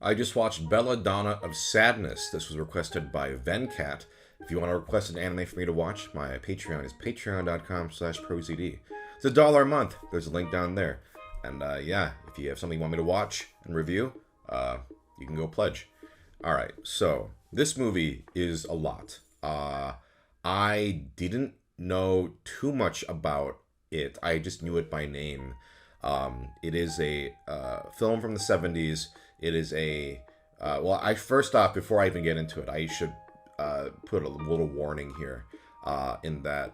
I just watched Belladonna of Sadness. This was requested by Vencat. If you want to request an anime for me to watch, my Patreon is patreon.com/prozd. It's $1 a month. There's a link down there. And yeah, if you have something you want me to watch and review, you can go pledge. Alright, so this movie is a lot. I didn't know too much about it. I just knew it by name. It is a film from the 70s. It is a well, I first off, before I even get into it, I should put a little warning here in that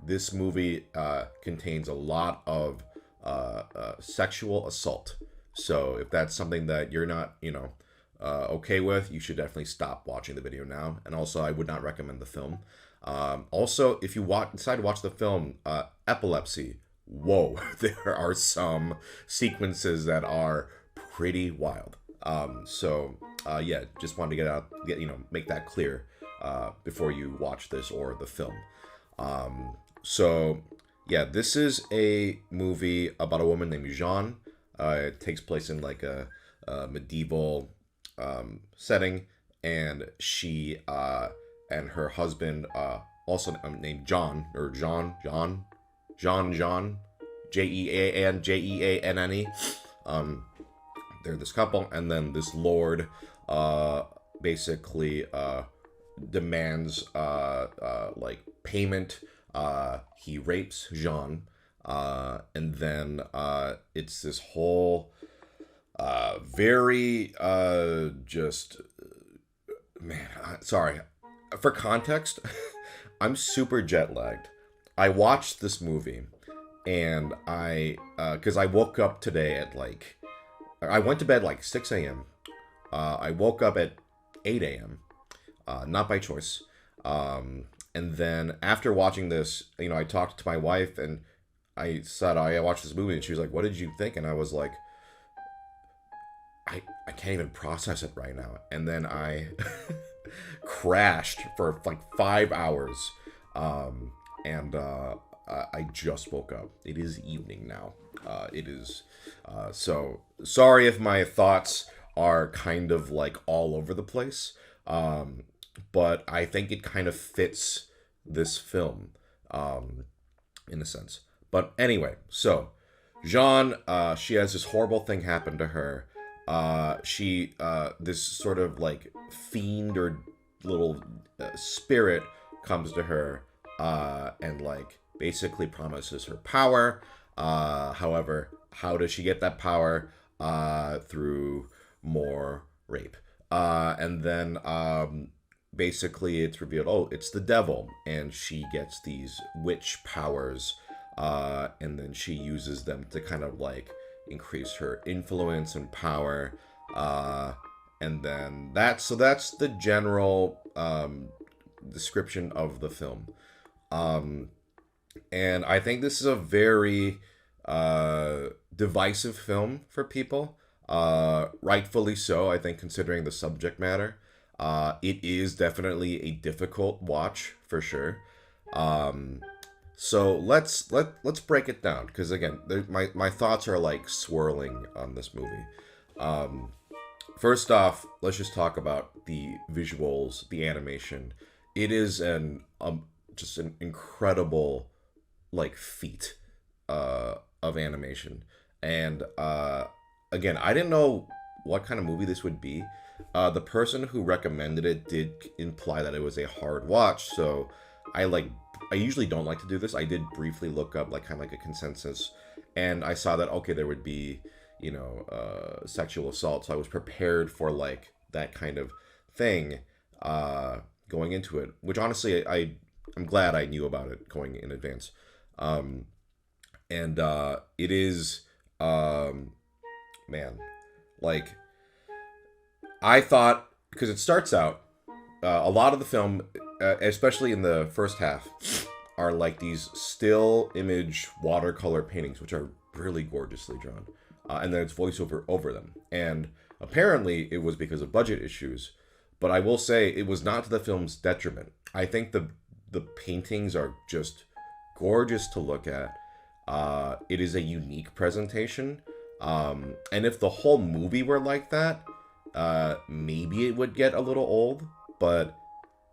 this movie contains a lot of sexual assault. So if that's something that you're not, okay with, you should definitely stop watching the video now. And also, I would not recommend the film. Also, if you decide to watch the film, epilepsy, whoa, there are some sequences that are pretty wild. Yeah, just wanted to make that clear before you watch this or the film. Yeah, this is a movie about a woman named Jeanne. It takes place in like a medieval setting, and she and her husband, also named John, or Jean, Jeanne. They're this couple, and then this lord basically demands like payment. He rapes Jean, and then it's this whole very just man. Sorry for context. I'm super jet lagged. I watched this movie, and because I woke up today at I went to bed like 6 a.m. I woke up at 8 a.m. Not by choice. And then after watching this, I talked to my wife, and I said, I watched this movie, and she was like, what did you think? And I was like, I can't even process it right now. And then I crashed for like 5 hours. And I just woke up. It is evening now. It is, so sorry if my thoughts are kind of like all over the place. But I think it kind of fits this film, in a sense. But anyway, so Jeanne, she has this horrible thing happen to her. She, this sort of like fiend or little spirit comes to her, and like basically promises her power. However, how does she get that power? Through more rape. And then basically it's revealed, oh, it's the devil, and she gets these witch powers, and then she uses them to kind of like increase her influence and power. And then that's the general description of the film. And I think this is a very divisive film for people. Rightfully so, I think, considering the subject matter. It is definitely a difficult watch for sure. So let's break it down, because again, my thoughts are like swirling on this movie. First off, let's just talk about the visuals, the animation. It is just an incredible like feat of animation. And again, I didn't know what kind of movie this would be. The person who recommended it did imply that it was a hard watch, so I usually don't like to do this. I did briefly look up like kind of like a consensus, and I saw that okay, there would be sexual assault, so I was prepared for like that kind of thing going into it, which honestly I'm glad I knew about it going in advance. And it is man, like I thought, because it starts out, a lot of the film, especially in the first half, are like these still image watercolor paintings, which are really gorgeously drawn. And then it's voiceover over them. And apparently it was because of budget issues, but I will say it was not to the film's detriment. I think the paintings are just gorgeous to look at. It is a unique presentation. And if the whole movie were like that, maybe it would get a little old, but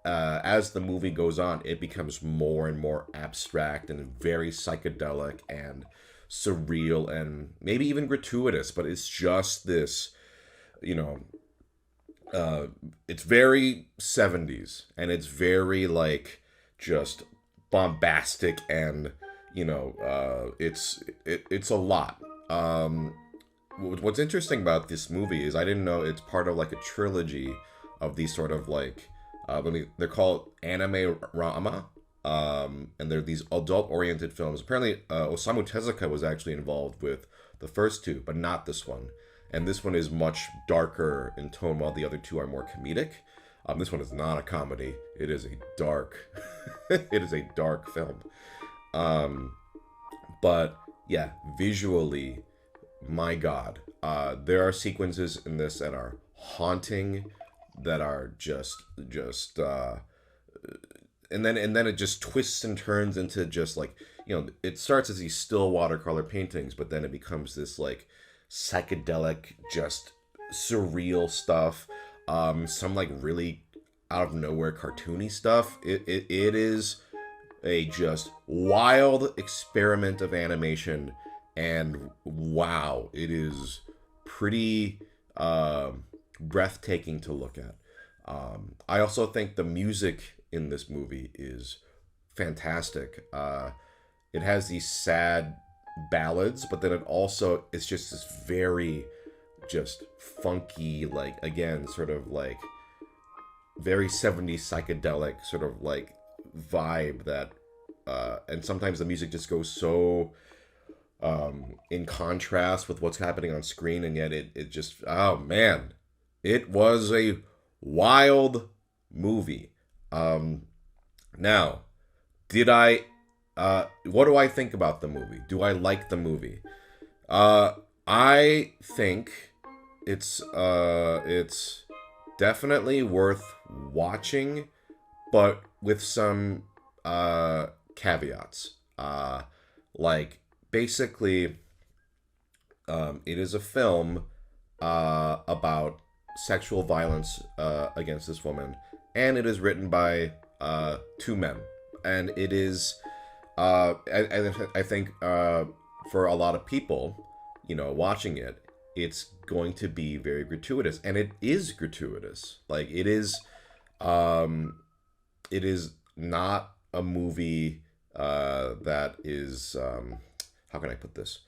as the movie goes on, it becomes more and more abstract and very psychedelic and surreal and maybe even gratuitous. But it's just this, you know, it's very 70s and it's very like just bombastic and it's a lot. What's interesting about this movie is I didn't know it's part of like a trilogy of these sort of like they're called anime rama, and they're these adult oriented films. Apparently, Osamu Tezuka was actually involved with the first two, but not this one. And this one is much darker in tone, while the other two are more comedic. This one is not a comedy; it is a dark, it is a dark film. Um, but yeah, visually, my God, there are sequences in this that are haunting, that are just and then it just twists and turns into just like, it starts as these still watercolor paintings, but then it becomes this like psychedelic, just surreal stuff. Some like really out of nowhere cartoony stuff. It is a just wild experiment of animation, and wow, it is pretty breathtaking to look at. I also think the music in this movie is fantastic. It has these sad ballads, but then it also it's just this very just funky, like again, sort of like very 70s psychedelic sort of like vibe that and sometimes the music just goes so in contrast with what's happening on screen, and yet it just, oh man, it was a wild movie. Now, did I what do I think about the movie? Do I like the movie? I think it's definitely worth watching, but with some caveats. Like basically, it is a film about sexual violence against this woman, and it is written by two men, and it is I think for a lot of people, watching it, it's going to be very gratuitous, and it is gratuitous. Like it is not a movie that is how can I put this?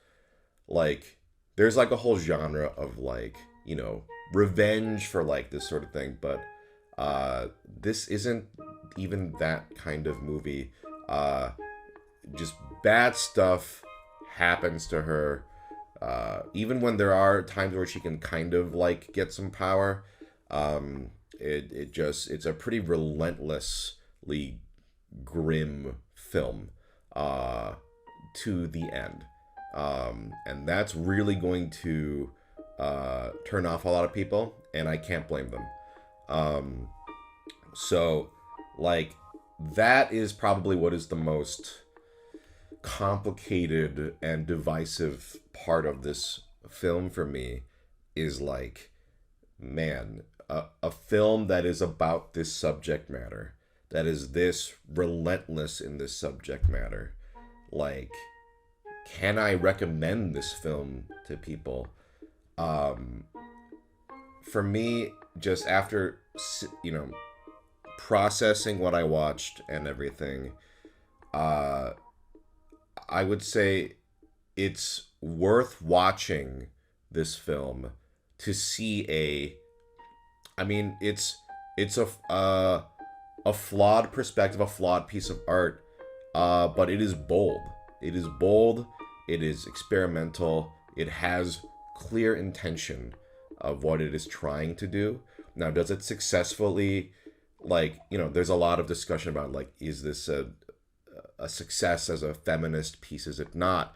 Like there's like a whole genre of like, revenge for like this sort of thing, but this isn't even that kind of movie. Just bad stuff happens to her. Even when there are times where she can kind of like get some power, it's a pretty relentlessly grim film to the end, and that's really going to turn off a lot of people, and I can't blame them. So like that is probably what is the most complicated and divisive part of this film for me, is like, man, a film that is about this subject matter, that is this relentless in this subject matter, like, can I recommend this film to people? For me, just after processing what I watched and everything, I would say it's worth watching this film to see I mean, it's a flawed perspective, a flawed piece of art, but it is bold. It is bold. It is experimental. It has clear intention of what it is trying to do. Now, does it successfully, like, there's a lot of discussion about, like, is this a success as a feminist piece? Is it not?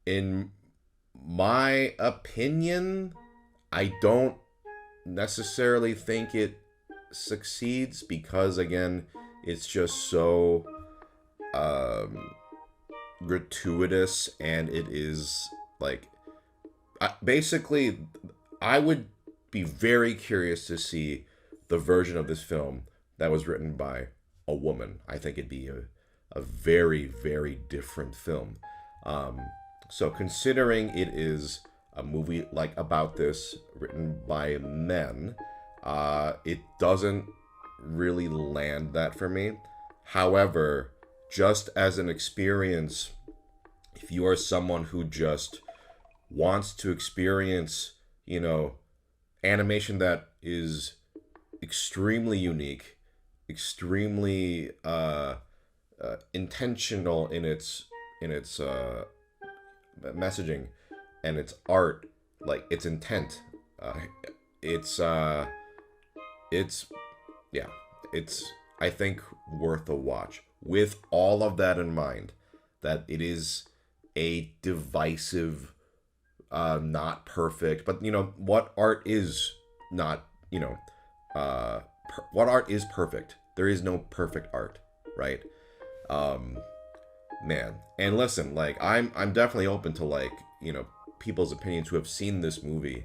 In my opinion, I don't necessarily think it succeeds, because again, it's just so gratuitous, and it is like basically I would be very curious to see the version of this film that was written by a woman. I think it'd be a very, very different film. Um, so considering it is a movie like about this written by men, it doesn't really land that for me. However, just as an experience, if you are someone who just wants to experience, animation that is extremely unique, extremely intentional in its messaging and its art, like its intent. Uh, it's it's yeah, it's I think worth a watch. With all of that in mind, that it is a divisive, not perfect, but what art is not, what art is perfect? There is no perfect art, right? Um, Man, and listen, like I'm definitely open to people's opinions who have seen this movie.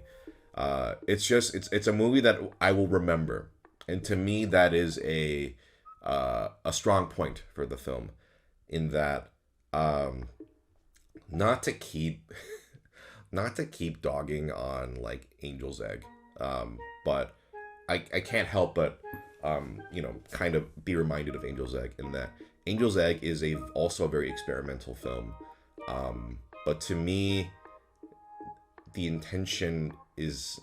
It's a movie that I will remember, and to me that is a strong point for the film, in that not to keep not to keep dogging on like Angel's Egg, but I can't help but kind of be reminded of Angel's Egg, in that Angel's Egg is also a very experimental film, but to me the intention is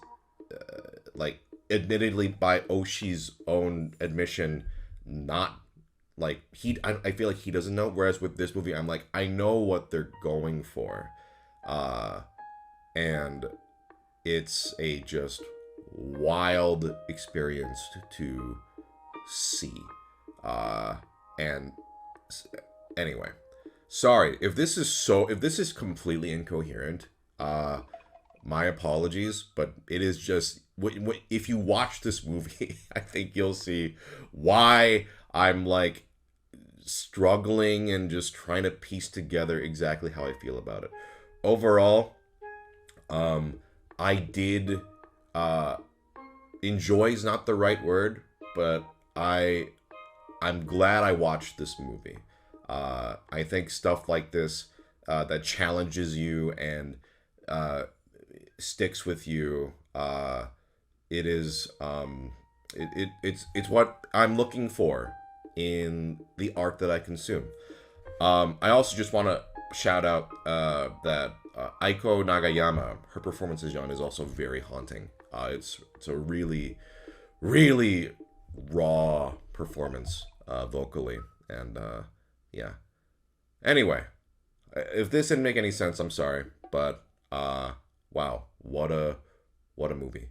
admittedly, by Oshi's own admission, not like I feel like he doesn't know, whereas with this movie I'm like, I know what they're going for, and it's a just wild experience to see, and anyway, sorry if this is completely incoherent. My apologies, but it is just, if you watch this movie, I think you'll see why I'm like struggling and just trying to piece together exactly how I feel about it. Overall, I did enjoy is not the right word, but I'm glad I watched this movie. I think stuff like this that challenges you and sticks with you. It is it's what I'm looking for in the art that I consume. I also just want to shout out that Aiko Nagayama, her performance as Jan is also very haunting. It's a really, really raw performance vocally, and yeah. Anyway, if this didn't make any sense, I'm sorry, but wow, what a movie.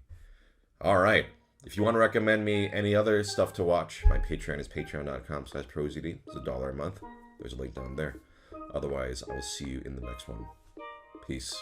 All right. If you want to recommend me any other stuff to watch, my Patreon is patreon.com/ProZD. It's $1 a month. There's a link down there. Otherwise, I will see you in the next one. Peace.